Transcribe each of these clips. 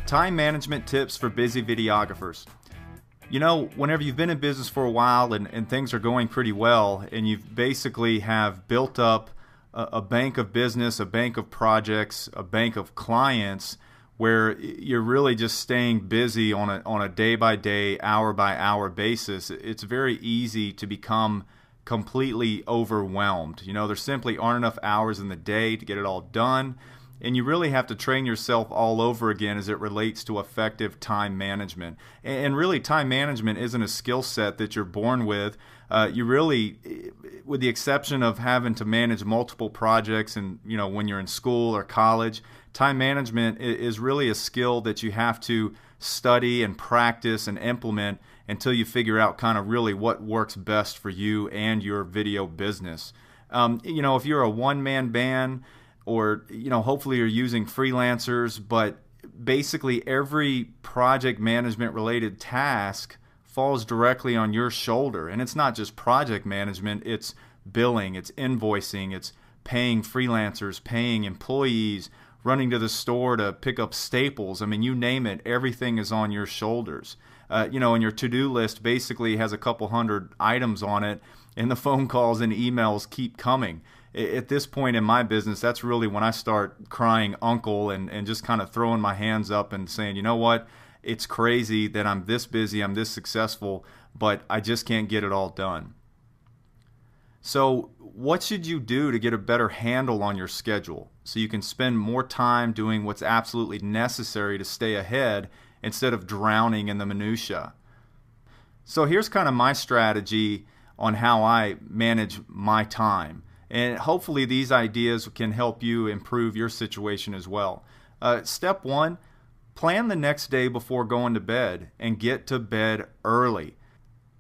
Time management tips for busy videographers. You know, whenever you've been in business for a while and things are going pretty well, and you've basically have built up a bank of business, a bank of projects, a bank of clients, where you're really just staying busy on a day-by-day, hour-by-hour basis, it's very easy to become completely overwhelmed. You know, there simply aren't enough hours in the day to get it all done. And you really have to train yourself all over again as it relates to effective time management. And really, time management isn't a skill set that you're born with. You really, with the exception of having to manage multiple projects and, you know, when you're in school or college, time management is really a skill that you have to study and practice and implement until you figure out kind of really what works best for you and your video business. You know, if you're a one-man band, or, you know, hopefully you're using freelancers, but basically every project management related task falls directly on your shoulder. And it's not just project management, it's billing, it's invoicing, it's paying freelancers, paying employees, running to the store to pick up staples. I mean, you name it, everything is on your shoulders. You know, and your to-do list basically has a couple hundred items on it, and the phone calls and emails keep coming. At this point in my business, that's really when I start crying uncle and just kind of throwing my hands up and saying, you know what, it's crazy that I'm this busy, I'm this successful, but I just can't get it all done. So what should you do to get a better handle on your schedule so you can spend more time doing what's absolutely necessary to stay ahead instead of drowning in the minutiae? So here's kind of my strategy on how I manage my time. And hopefully these ideas can help you improve your situation as well. Step one, plan the next day before going to bed and get to bed early.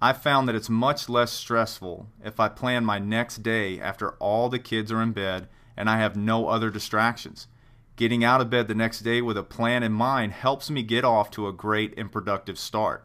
I've found that it's much less stressful if I plan my next day after all the kids are in bed and I have no other distractions. Getting out of bed the next day with a plan in mind helps me get off to a great and productive start.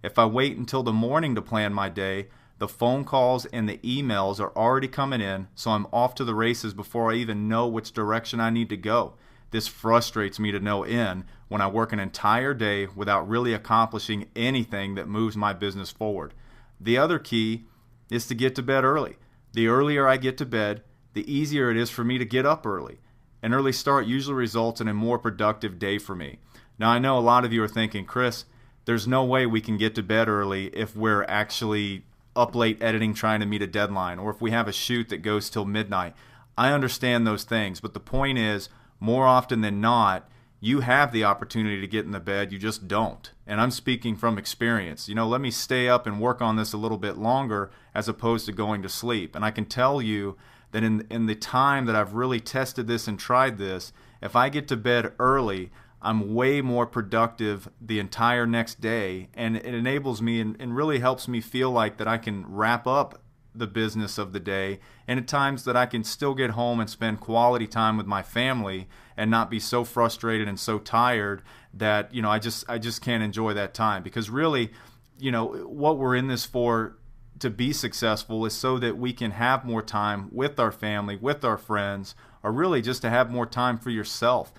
If I wait until the morning to plan my day, the phone calls and the emails are already coming in, so I'm off to the races before I even know which direction I need to go. This frustrates me to no end when I work an entire day without really accomplishing anything that moves my business forward. The other key is to get to bed early. The earlier I get to bed, the easier it is for me to get up early. An early start usually results in a more productive day for me. Now, I know a lot of you are thinking, Chris, there's no way we can get to bed early if we're actually up late editing trying to meet a deadline, or if we have a shoot that goes till midnight. I understand those things, but the point is, more often than not, you have the opportunity to get in the bed, you just don't. And I'm speaking from experience. You know, let me stay up and work on this a little bit longer as opposed to going to sleep. And I can tell you that in the time that I've really tested this and tried this, if I get to bed early, I'm way more productive the entire next day, and it enables me and really helps me feel like that I can wrap up the business of the day, and at times that I can still get home and spend quality time with my family and not be so frustrated and so tired that, you know, I just can't enjoy that time. Because really, you know, what we're in this for to be successful is so that we can have more time with our family, with our friends, or really just to have more time for yourself.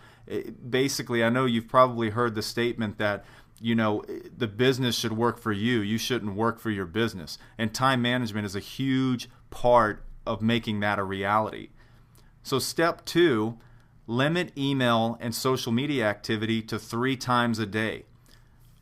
Basically, I know you've probably heard the statement that, you know, the business should work for you. You shouldn't work for your business. And time management is a huge part of making that a reality. So step two, limit email and social media activity to 3 times a day.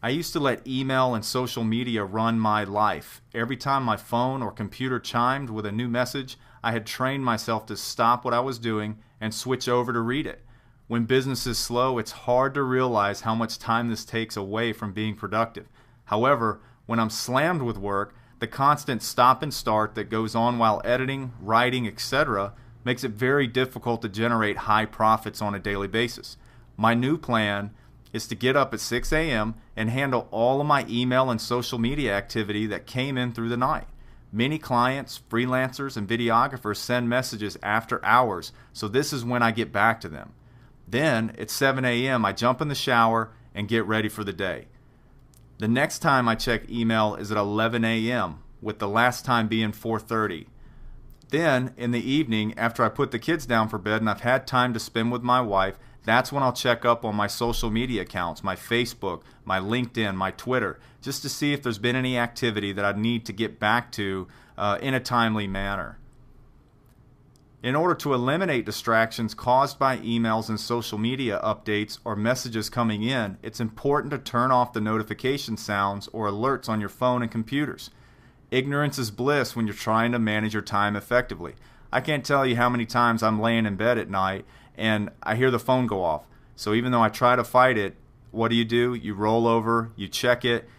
I used to let email and social media run my life. Every time my phone or computer chimed with a new message, I had trained myself to stop what I was doing and switch over to read it. When business is slow, it's hard to realize how much time this takes away from being productive. However, when I'm slammed with work, the constant stop and start that goes on while editing, writing, etc. makes it very difficult to generate high profits on a daily basis. My new plan is to get up at 6 a.m. and handle all of my email and social media activity that came in through the night. Many clients, freelancers, and videographers send messages after hours, so this is when I get back to them. Then, at 7 a.m., I jump in the shower and get ready for the day. The next time I check email is at 11 a.m., with the last time being 4:30. Then in the evening, after I put the kids down for bed and I've had time to spend with my wife, that's when I'll check up on my social media accounts, my Facebook, my LinkedIn, my Twitter, just to see if there's been any activity that I need to get back to in a timely manner. In order to eliminate distractions caused by emails and social media updates or messages coming in, it's important to turn off the notification sounds or alerts on your phone and computers. Ignorance is bliss when you're trying to manage your time effectively. I can't tell you how many times I'm laying in bed at night and I hear the phone go off. So even though I try to fight it, what do? You roll over, you check it,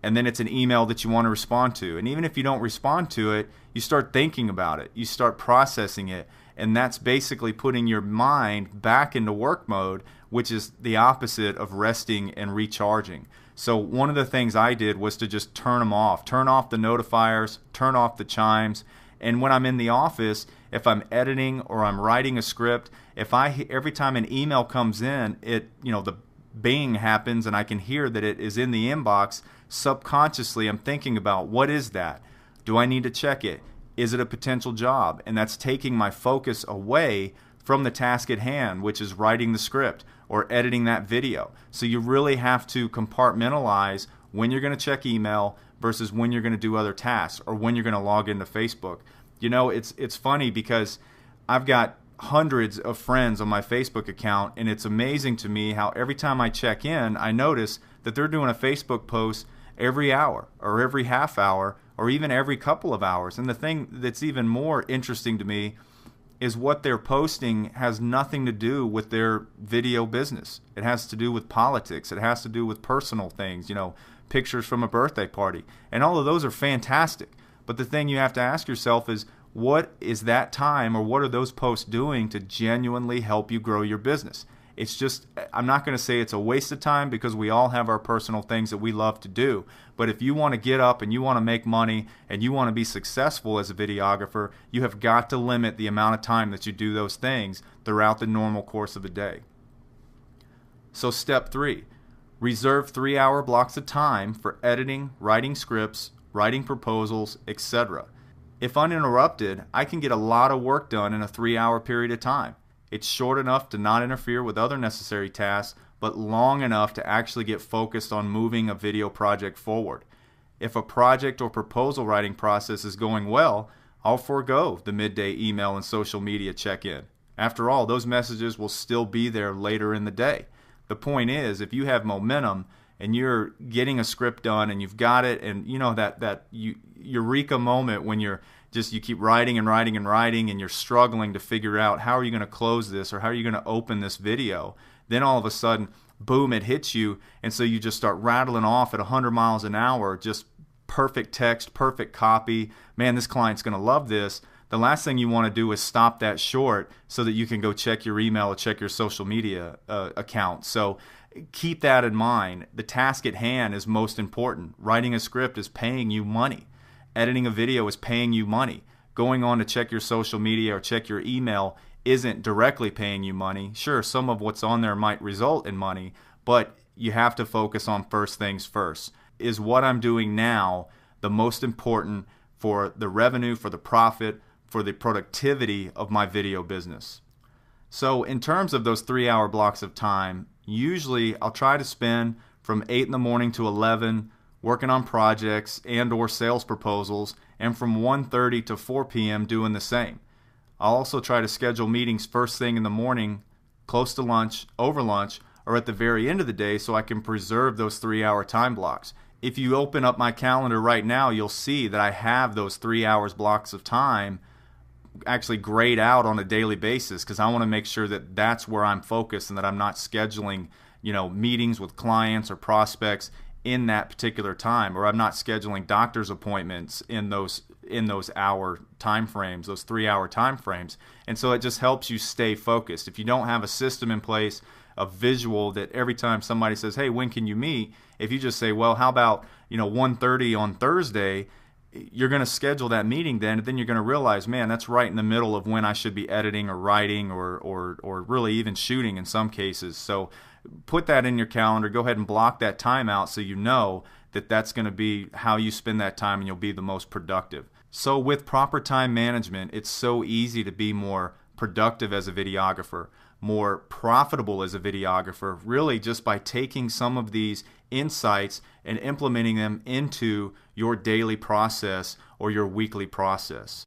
and then it's an email that you want to respond to. And even if you don't respond to it, you start thinking about it. You start processing it. And that's basically putting your mind back into work mode, which is the opposite of resting and recharging. So one of the things I did was to just turn them off. Turn off the notifiers, turn off the chimes. And when I'm in the office, if I'm editing or I'm writing a script, every time an email comes in, the bing happens and I can hear that it is in the inbox, subconsciously I'm thinking about, what is that? Do I need to check it? Is it a potential job? And that's taking my focus away from the task at hand, which is writing the script or editing that video. So you really have to compartmentalize when you're going to check email versus when you're going to do other tasks or when you're going to log into Facebook. You know, it's funny because I've got hundreds of friends on my Facebook account, and it's amazing to me how every time I check in, I notice that they're doing a Facebook post every hour or every half hour or even every couple of hours. And the thing that's even more interesting to me is what they're posting has nothing to do with their video business. It has to do with politics. It has to do with personal things, pictures from a birthday party. And all of those are fantastic. But the thing you have to ask yourself is, what is that time or what are those posts doing to genuinely help you grow your business? It's just, I'm not going to say it's a waste of time because we all have our personal things that we love to do. But if you want to get up and you want to make money and you want to be successful as a videographer, you have got to limit the amount of time that you do those things throughout the normal course of the day. So step 3, reserve 3-hour blocks of time for editing, writing scripts, writing proposals, etc. If uninterrupted, I can get a lot of work done in a 3-hour period of time. It's short enough to not interfere with other necessary tasks, but long enough to actually get focused on moving a video project forward. If a project or proposal writing process is going well, I'll forego the midday email and social media check-in. After all, those messages will still be there later in the day. The point is, if you have momentum and you're getting a script done and you've got it, and that eureka moment when you keep writing and writing and writing and you're struggling to figure out how are you going to close this or how are you going to open this video, then all of a sudden, boom, it hits you, and so you just start rattling off at 100 miles an hour, just perfect text, perfect copy. Man, this client's going to love this. The last thing you want to do is stop that short so that you can go check your email or check your social media account. So keep that in mind. The task at hand is most important. Writing a script is paying you money. Editing a video is paying you money. Going on to check your social media or check your email isn't directly paying you money. Sure, some of what's on there might result in money, but you have to focus on first things first. Is what I'm doing now the most important for the revenue, for the profit, for the productivity of my video business? So in terms of those 3-hour blocks of time, usually I'll try to spend from 8 in the morning to 11 working on projects and or sales proposals, and from 1:30 to 4 p.m. doing the same. I'll also try to schedule meetings first thing in the morning, close to lunch, over lunch, or at the very end of the day so I can preserve those 3-hour time blocks. If you open up my calendar right now, you'll see that I have those 3 hours blocks of time actually grayed out on a daily basis because I want to make sure that that's where I'm focused and that I'm not scheduling, meetings with clients or prospects in that particular time, or I'm not scheduling doctor's appointments in those hour time frames, those 3-hour time frames. And so it just helps you stay focused. If you don't have a system in place, a visual that every time somebody says, hey, when can you meet? If you just say, well, how about 1:30 on Thursday, you're going to schedule that meeting then, and then you're going to realize, man, that's right in the middle of when I should be editing or writing or really even shooting in some cases. So put that in your calendar. Go ahead and block that time out so you know that's going to be how you spend that time and you'll be the most productive. So with proper time management, it's so easy to be more productive as a videographer, more profitable as a videographer, really just by taking some of these insights and implementing them into your daily process or your weekly process.